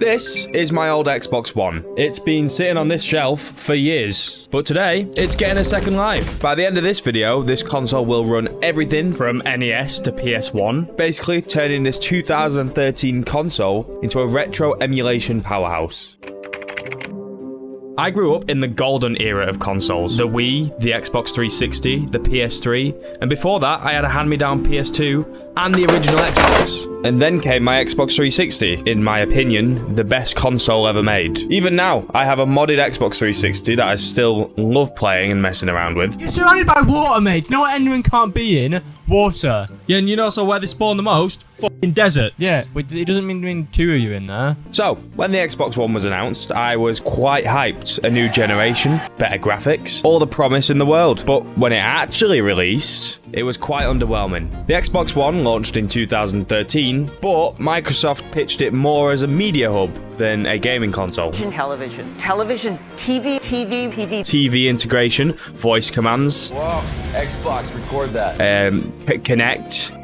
This is my old Xbox One. It's been sitting on this shelf for years, but today it's getting a second life. By the end of this video, this console will run everything from NES to PS1, basically turning this 2013 console into a retro emulation powerhouse. I grew up in the golden era of consoles. The Wii, the Xbox 360, the PS3, and before that I had a hand-me-down PS2 and the original Xbox. And then came my Xbox 360, in my opinion, the best console ever made. Even now, I have a modded Xbox 360 that I still love playing and messing around with. You're surrounded by water, mate. You know what anyone can't be in? Water. Yeah, and you know also where they spawn the most? Fucking deserts. Yeah, but it doesn't mean two of you in there. So, when the Xbox One was announced, I was quite hyped. A new generation, better graphics, all the promise in the world. But when it actually released, it was quite underwhelming. The Xbox One launched in 2013, but Microsoft pitched it more as a media hub than a gaming console. Television, TV integration, voice commands. Whoa, Xbox, record that. Kinect.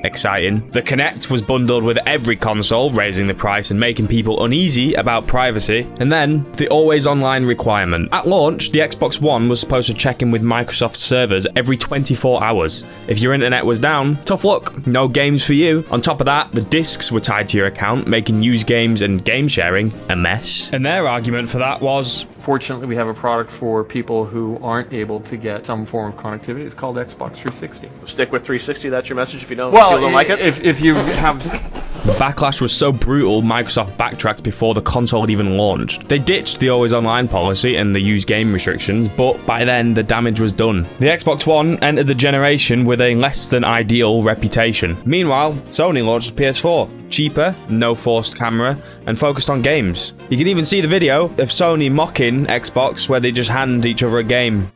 Exciting. The Kinect was bundled with every console, raising the price and making people uneasy about privacy. And then, the always online requirement. At launch, the Xbox One was supposed to check in with Microsoft servers every 24 hours. If your internet was down, tough luck, no games for you. On top of that, the discs were tied to your account, making used games and game sharing a mess. And their argument for that was, fortunately, we have a product for people who aren't able to get some form of connectivity. It's called Xbox 360. Stick with 360, that's your message if you don't, like it? If you have... The backlash was so brutal, Microsoft backtracked before the console had even launched. They ditched the always online policy and the used game restrictions, but by then the damage was done. The Xbox One entered the generation with a less than ideal reputation. Meanwhile, Sony launched the PS4. Cheaper, no forced camera, and focused on games. You can even see the video of Sony mocking Xbox where they just hand each other a game.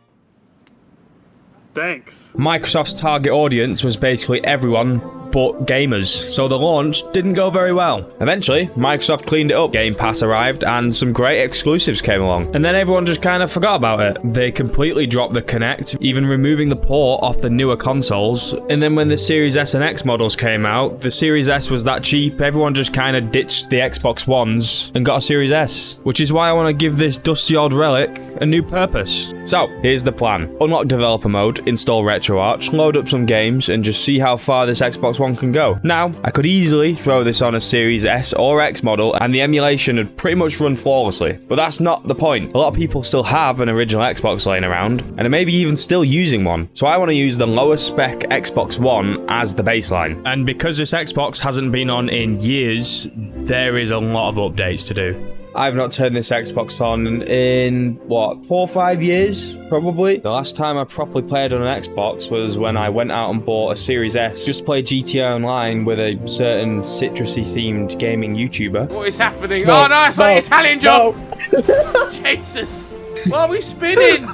Thanks. Microsoft's target audience was basically everyone but gamers, so the launch didn't go very well. Eventually, Microsoft cleaned it up, Game Pass arrived, and some great exclusives came along. And then everyone just kind of forgot about it. They completely dropped the Kinect, even removing the port off the newer consoles. And then when the Series S and X models came out, the Series S was that cheap, everyone just kind of ditched the Xbox Ones and got a Series S. Which is why I want to give this dusty old relic a new purpose. So, here's the plan. Unlock developer mode, install RetroArch, load up some games, and just see how far this Xbox One can go. Now, I could easily throw this on a Series S or X model and the emulation would pretty much run flawlessly. But that's not the point. A lot of people still have an original Xbox laying around and are maybe even still using one. So I want to use the lowest spec Xbox One as the baseline. And because this Xbox hasn't been on in years, there is a lot of updates to do. I've not turned this Xbox on in, what, 4 or 5 years, probably? The last time I properly played on an Xbox was when I went out and bought a Series S just to play GTA Online with a certain citrusy-themed gaming YouTuber. What is happening? No, oh no, it's like it's Italian job! No. Jesus! Why are we spinning?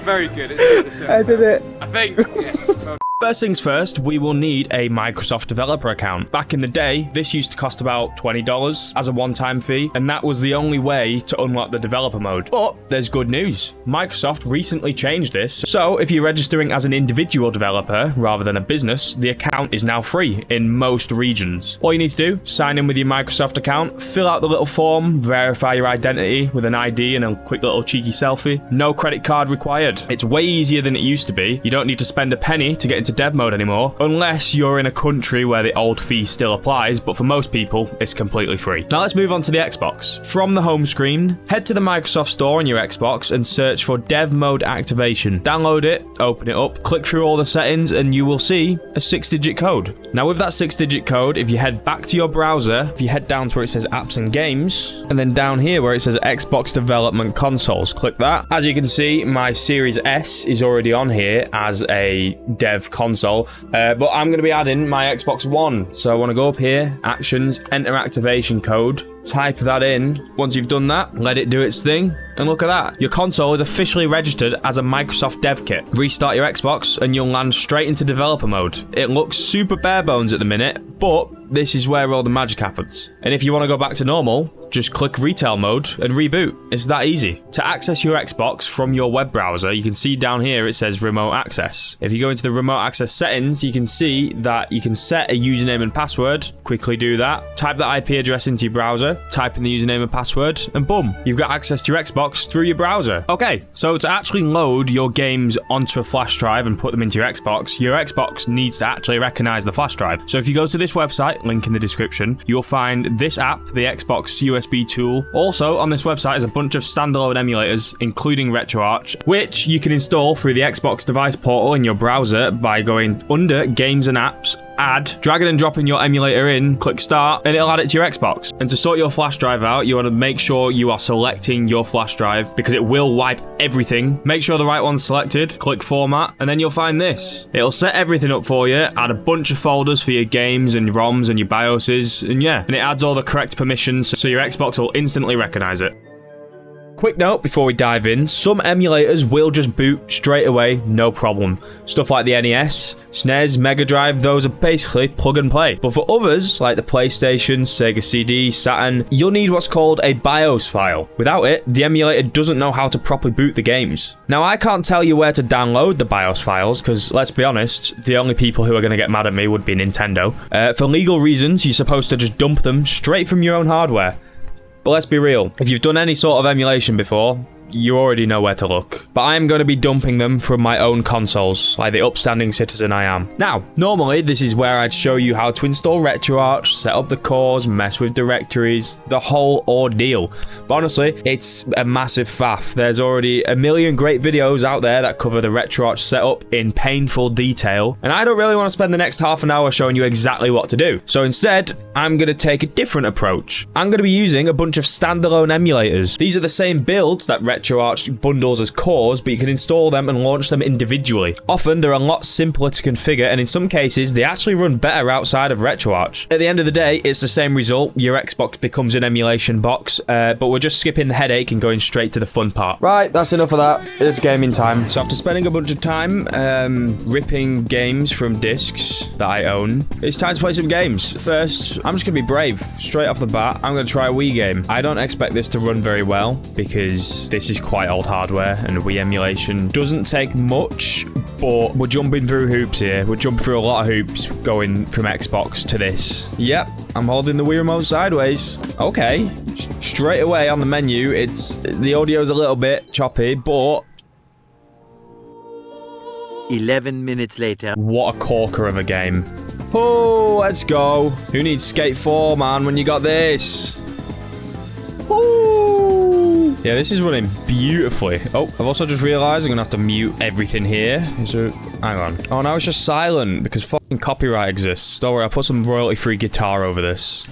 Very good. I did it. I think, yes. First things first, we will need a Microsoft developer account. Back in the day, this used to cost about $20 as a one-time fee, and that was the only way to unlock the developer mode. But there's good news. Microsoft recently changed this, so if you're registering as an individual developer rather than a business, the account is now free in most regions. All you need to do, sign in with your Microsoft account, fill out the little form, verify your identity with an ID and a quick little cheeky selfie. No credit card required. It's way easier than it used to be. You don't need to spend a penny to get into dev mode anymore, unless you're in a country where the old fee still applies, but for most people, it's completely free. Now let's move on to the Xbox. From the home screen, head to the Microsoft Store on your Xbox and search for dev mode activation. Download it, open it up, click through all the settings, and you will see a 6-digit code. Now with that 6-digit code, if you head back to your browser, if you head down to where it says apps and games, and then down here where it says Xbox development consoles, click that. As you can see, my Series S is already on here as a dev console, but I'm going to be adding my Xbox One. So I want to go up here, actions, enter activation code, type that in. Once you've done that, let it do its thing, and look at that. Your console is officially registered as a Microsoft dev kit. Restart your Xbox and you'll land straight into developer mode. It looks super bare bones at the minute, but this is where all the magic happens. And if you want to go back to normal, just click retail mode and reboot. It's that easy. To access your Xbox from your web browser, you can see down here it says remote access. If you go into the remote access settings, you can see that you can set a username and password. Quickly do that. Type the IP address into your browser, type in the username and password, and boom, you've got access to your Xbox through your browser. Okay, so to actually load your games onto a flash drive and put them into your Xbox needs to actually recognize the flash drive. So if you go to this website, link in the description, you'll find this app, the Xbox USB tool. Also on this website is a bunch of standalone emulators, including RetroArch, which you can install through the Xbox device portal in your browser by going under Games and Apps, Add, dragging and dropping your emulator in, click Start, and it'll add it to your Xbox. And to sort your flash drive out, you want to make sure you are selecting your flash drive because it will wipe everything. Make sure the right one's selected, click Format, and then you'll find this. It'll set everything up for you, add a bunch of folders for your games and ROMs and your BIOSes, and yeah, and it adds all the correct permissions so your Xbox will instantly recognize it. Quick note before we dive in, some emulators will just boot straight away, no problem. Stuff like the NES, SNES, Mega Drive, those are basically plug and play. But for others, like the PlayStation, Sega CD, Saturn, you'll need what's called a BIOS file. Without it, the emulator doesn't know how to properly boot the games. Now, I can't tell you where to download the BIOS files, because let's be honest, the only people who are going to get mad at me would be Nintendo. For legal reasons, you're supposed to just dump them straight from your own hardware. But let's be real, if you've done any sort of emulation before, you already know where to look. But I am going to be dumping them from my own consoles, like the upstanding citizen I am. Now, normally this is where I'd show you how to install RetroArch, set up the cores, mess with directories, the whole ordeal. But honestly, it's a massive faff. There's already a million great videos out there that cover the RetroArch setup in painful detail, and I don't really want to spend the next half an hour showing you exactly what to do. So instead, I'm going to take a different approach. I'm going to be using a bunch of standalone emulators. These are the same builds that RetroArch bundles as cores, but you can install them and launch them individually. Often, they're a lot simpler to configure, and in some cases, they actually run better outside of RetroArch. At the end of the day, it's the same result. Your Xbox becomes an emulation box, but we're just skipping the headache and going straight to the fun part. Right, that's enough of that. It's gaming time. So after spending a bunch of time ripping games from discs that I own, it's time to play some games. First, I'm just going to be brave. Straight off the bat, I'm going to try a Wii game. I don't expect this to run very well, because this is quite old hardware, and Wii emulation doesn't take much, but we're jumping through hoops here. We're jumping through a lot of hoops going from Xbox to this. Yep, I'm holding the Wii remote sideways. Okay, straight away on the menu, the audio's a little bit choppy, but 11 minutes later. What a corker of a game. Oh, let's go. Who needs Skate 4, man, when you got this? Ooh. Yeah, this is running beautifully. Oh, I've also just realized I'm gonna have to mute everything here. Hang on. Oh, now it's just silent because fucking copyright exists. Don't worry, I'll put some royalty-free guitar over this.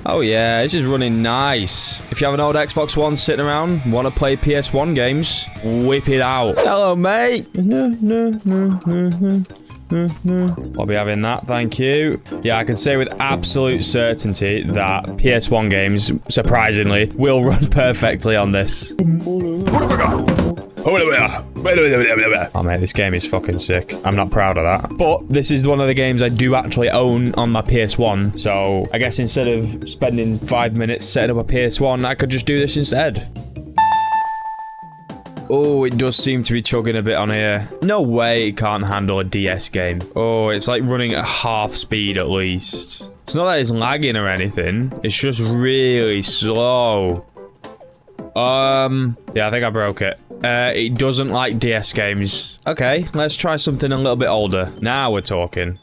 Oh yeah, this is running nice. If you have an old Xbox One sitting around, want to play PS1 games, whip it out. Hello, mate. I'll be having that, thank you. Yeah, I can say with absolute certainty that PS1 games, surprisingly, will run perfectly on this. Oh mate, this game is fucking sick. I'm not proud of that. But this is one of the games I do actually own on my PS1. So I guess instead of spending 5 minutes setting up a PS1, I could just do this instead. Oh, it does seem to be chugging a bit on here. No way it can't handle a DS game. Oh, it's like running at half speed at least. It's not that it's lagging or anything. It's just really slow. Yeah, I think I broke it. It doesn't like DS games. Okay, let's try something a little bit older. Now we're talking.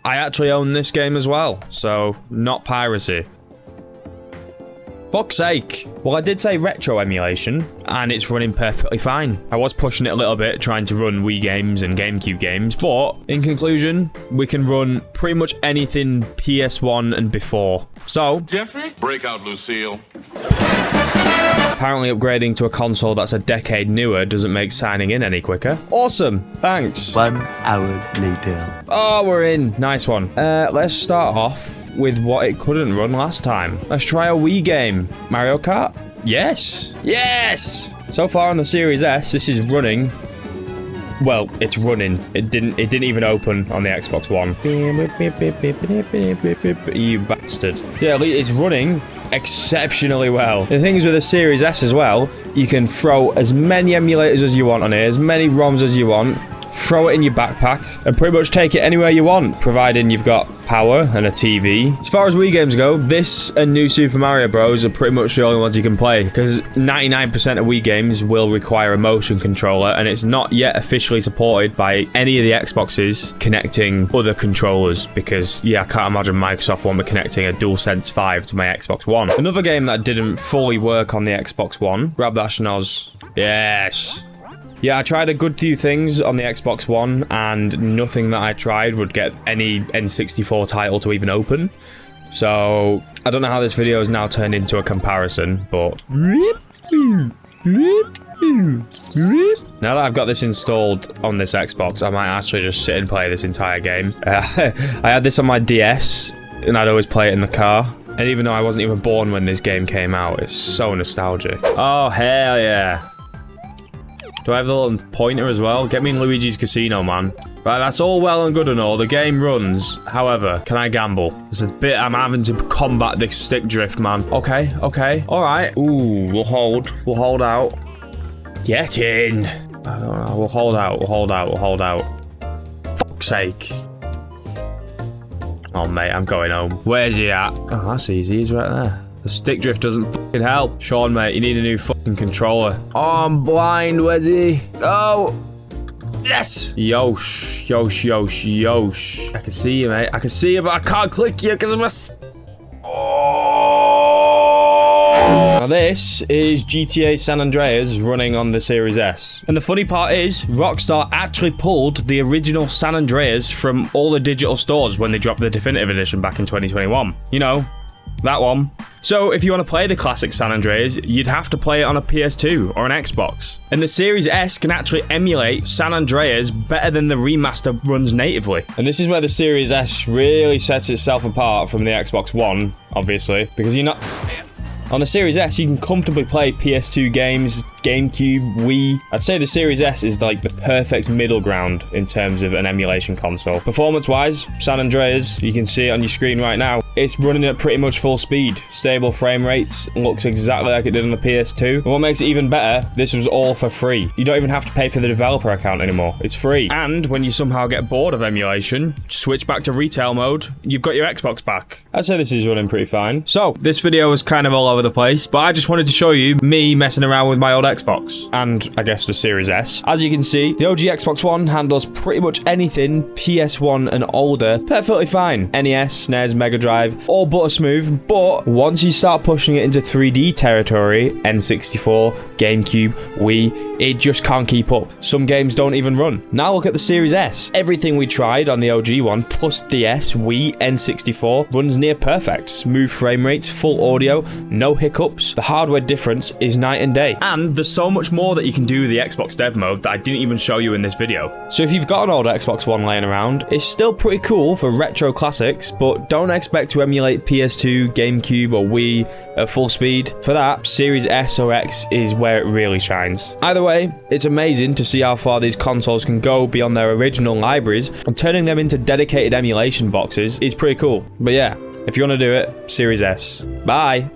I actually own this game as well, so not piracy. Fuck's sake. Well, I did say retro emulation, and it's running perfectly fine. I was pushing it a little bit, trying to run Wii games and GameCube games, but in conclusion, we can run pretty much anything PS1 and before. So, Jeffrey? Break out, Lucille. Apparently upgrading to a console that's a decade newer doesn't make signing in any quicker. Awesome, thanks. 1 hour later. Oh, we're in. Nice one. Let's start off with what it couldn't run last time. Let's try a Wii game. Mario Kart? Yes. Yes! So far on the Series S, this is running Well, it's running. It didn't even open on the Xbox One. You bastard. Yeah, it's running exceptionally well. The thing is with the Series S as well, you can throw as many emulators as you want on here, as many ROMs as you want, throw it in your backpack, and pretty much take it anywhere you want, providing you've got power and a TV. As far as Wii games go, this and New Super Mario Bros. Are pretty much the only ones you can play, because 99% of Wii games will require a motion controller, and it's not yet officially supported by any of the Xboxes connecting other controllers, because, yeah, I can't imagine Microsoft want me connecting a DualSense 5 to my Xbox One. Another game that didn't fully work on the Xbox One, grab that schnoz. Yes. Yeah, I tried a good few things on the Xbox One, and nothing that I tried would get any N64 title to even open. So, I don't know how this video has now turned into a comparison, but... Now that I've got this installed on this Xbox, I might actually just sit and play this entire game. I had this on my DS, and I'd always play it in the car. And even though I wasn't even born when this game came out, it's so nostalgic. Oh, hell yeah. Do I have the little pointer as well? Get me in Luigi's Casino, man. Right, that's all well and good and all. The game runs. However, can I gamble? There's a bit I'm having to combat this stick drift, man. Okay, okay. All right. Ooh, we'll hold. We'll hold out. Get in. I don't know. We'll hold out. We'll hold out. We'll hold out. Fuck's sake. Oh, mate, I'm going home. Where's he at? Oh, that's easy. He's right there. The stick drift doesn't fucking help. Sean, mate, you need a new fucking controller. Oh, I'm blind. Where's he? Oh. Yes. Yosh, yosh, yosh, yosh. I can see you, mate. I can see you, but I can't click you because I'm a... Oh. Now this is GTA San Andreas running on the Series S. And the funny part is, Rockstar actually pulled the original San Andreas from all the digital stores when they dropped the Definitive Edition back in 2021. You know, that one. So, if you want to play the classic San Andreas, you'd have to play it on a PS2 or an Xbox. And the Series S can actually emulate San Andreas better than the remaster runs natively. And this is where the Series S really sets itself apart from the Xbox One, obviously, because you're not... On the Series S, you can comfortably play PS2 games, GameCube, Wii. I'd say the Series S is like the perfect middle ground in terms of an emulation console. Performance-wise, San Andreas, you can see it on your screen right now, it's running at pretty much full speed. Stable frame rates, looks exactly like it did on the PS2. And what makes it even better, this was all for free. You don't even have to pay for the developer account anymore. It's free. And when you somehow get bored of emulation, switch back to retail mode, you've got your Xbox back. I'd say this is running pretty fine. So, this video was kind of all over the place, but I just wanted to show you me messing around with my old Xbox, and I guess the Series S. As you can see, the OG Xbox One handles pretty much anything PS1 and older perfectly fine. NES, SNES, Mega Drive, all butter smooth, but once you start pushing it into 3D territory, N64, GameCube, Wii, it just can't keep up. Some games don't even run. Now look at the Series S. Everything we tried on the OG one, plus the S, Wii, N64, runs near perfect. Smooth frame rates, full audio, no hiccups. The hardware difference is night and day. And there's so much more that you can do with the Xbox Dev Mode that I didn't even show you in this video. So if you've got an old Xbox One laying around, it's still pretty cool for retro classics, but don't expect to emulate PS2, GameCube, or Wii at full speed. For that, Series S or X is where it really shines. Either way, it's amazing to see how far these consoles can go beyond their original libraries, and turning them into dedicated emulation boxes is pretty cool. But yeah, if you want to do it, Series S. Bye!